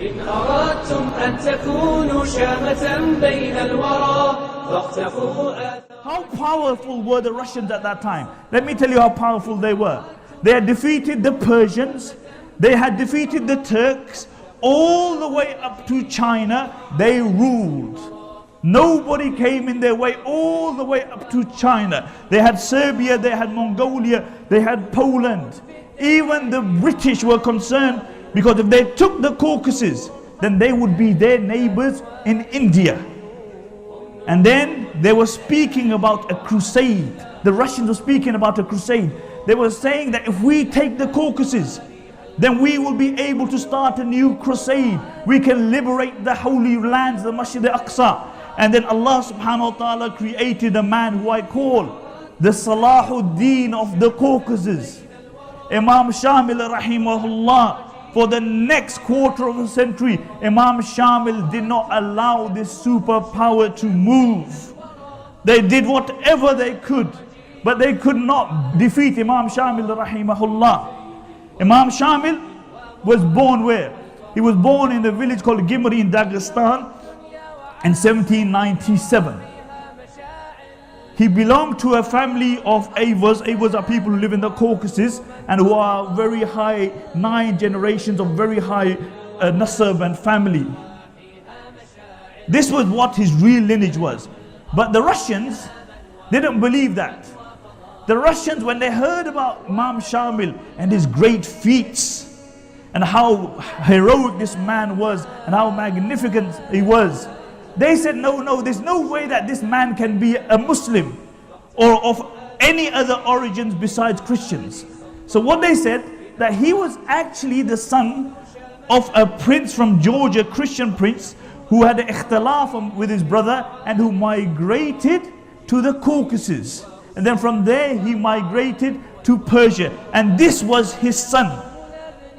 إن أردتم أن تكونوا شامة بين الورى فاختفوا. How powerful were the Russians at that time? Let me tell you how powerful they were. They had defeated the Persians, they had defeated the Turks, all the way up to China, they ruled. Nobody came in their way, all the way up to China. They had Serbia, they had Mongolia, they had Poland. Even the British were concerned, because if they took the Caucasus, then they would be their neighbors in India. And then they were speaking about a crusade. The Russians were speaking about a crusade. They were saying that if we take the Caucasus, then we will be able to start a new crusade. We can liberate the holy lands, the Masjid al-Aqsa. And then Allah subhanahu wa ta'ala created a man who I call the Salahuddin of the Caucasus. Imam Shamil rahimahullah. For the next quarter of a century, Imam Shamil did not allow this superpower to move. They did whatever they could, but they could not defeat Imam Shamil rahimahullah. Imam Shamil was born where? He was born in a village called Gimri in Dagestan in 1797. He belonged to a family of Avars. Avars are people who live in the Caucasus and who are very high, 9 generations of very high nasab and family. This was what his real lineage was. But the Russians didn't believe that. The Russians, when they heard about Imam Shamil and his great feats and how heroic this man was and how magnificent he was, they said, no, there's no way that this man can be a Muslim or of any other origins besides Christians. So what they said, that he was actually the son of a prince from Georgia, a Christian prince, who had an ikhtilaf with his brother and who migrated to the Caucasus. And then from there he migrated to Persia. And this was his son.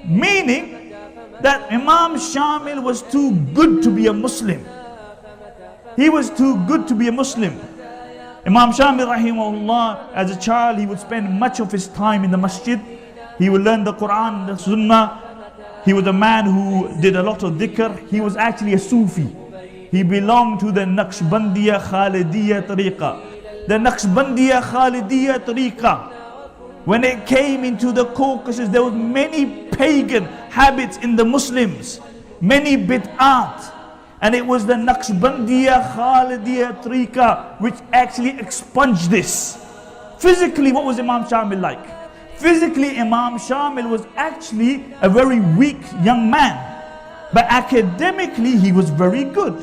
Meaning that Imam Shamil was too good to be a Muslim. He was too good to be a Muslim. Imam Shamil rahimahullah, as a child, he would spend much of his time in the masjid. He would learn the Quran, the Sunnah. He was a man who did a lot of dhikr. He was actually a Sufi. He belonged to the Naqshbandiya Khalidiyya Tariqa. The Naqshbandiya Khalidiyya Tariqa, when it came into the Caucasus, there were many pagan habits in the Muslims, many bid'at. And it was the Naqshbandiya Khalidiyya Tariqa which actually expunged this. Physically, what was Imam Shamil like? Physically, Imam Shamil was actually a very weak young man. But academically, he was very good.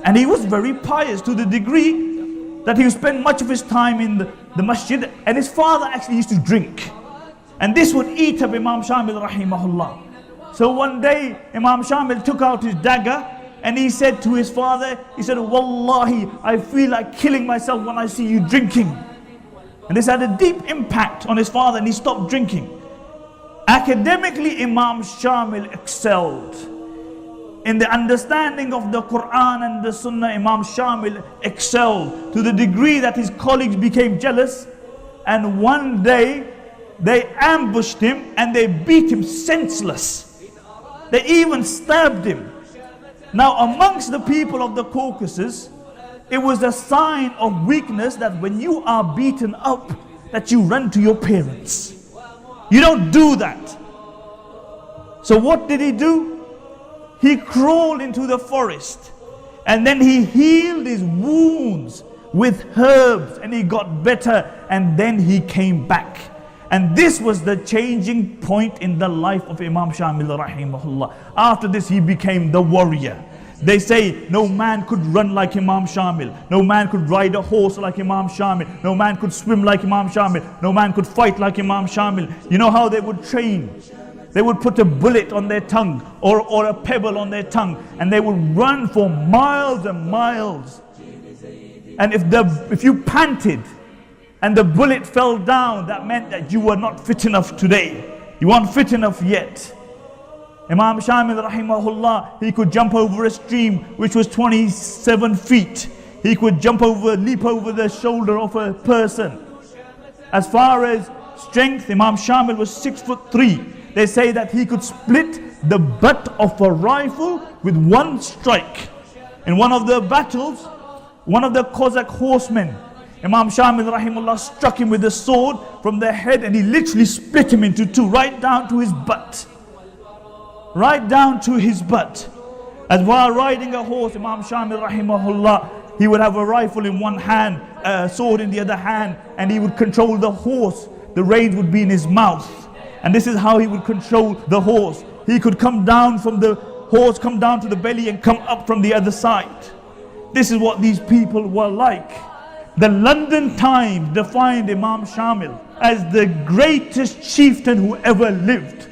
And he was very pious to the degree that he would spend much of his time in the masjid. And his father actually used to drink. And this would eat up Imam Shamil rahimahullah. So one day, Imam Shamil took out his dagger and he said to his father, he said, Wallahi, I feel like killing myself when I see you drinking. And this had a deep impact on his father and he stopped drinking. Academically, Imam Shamil excelled. In the understanding of the Quran and the Sunnah, Imam Shamil excelled to the degree that his colleagues became jealous. And one day, they ambushed him and they beat him senseless. They even stabbed him. Now amongst the people of the Caucasus, it was a sign of weakness that when you are beaten up, that you run to your parents. You don't do that. So what did he do? He crawled into the forest and then he healed his wounds with herbs and he got better and then he came back. And this was the changing point in the life of Imam Shamil rahimahullah. After this he became the warrior. They say no man could run like Imam Shamil. No man could ride a horse like Imam Shamil. No man could swim like Imam Shamil. No man could fight like Imam Shamil. You know how they would train? They would put a bullet on their tongue or a pebble on their tongue and they would run for miles and miles. And if you panted and the bullet fell down, that meant that you were not fit enough today. You weren't fit enough yet. Imam Shamil rahimahullah, he could jump over a stream which was 27 feet. He could leap over the shoulder of a person. As far as strength, Imam Shamil was 6'3". They say that he could split the butt of a rifle with one strike. In one of the battles, one of the Cossack horsemen, Imam Shamil rahimullah, struck him with a sword from the head, and he literally split him into two, right down to his butt. Right down to his butt. As while riding a horse, Imam Shamil rahimahullah, he would have a rifle in one hand, a sword in the other hand, and he would control the horse. The reins would be in his mouth. And this is how he would control the horse. He could come down from the horse, come down to the belly, and come up from the other side. This is what these people were like. The London Times defined Imam Shamil as the greatest chieftain who ever lived.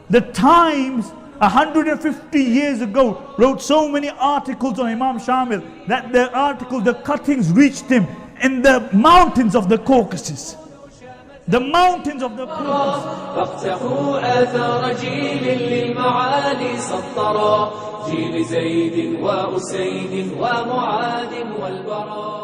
The Times 150 years ago wrote so many articles on Imam Shamil that the articles, the cuttings reached him in the mountains of the Caucasus. The mountains of the Caucasus. فاقتفوا آثار جيل للمعالي سطرا جيل زيد وأسيد ومعاذ والبراء.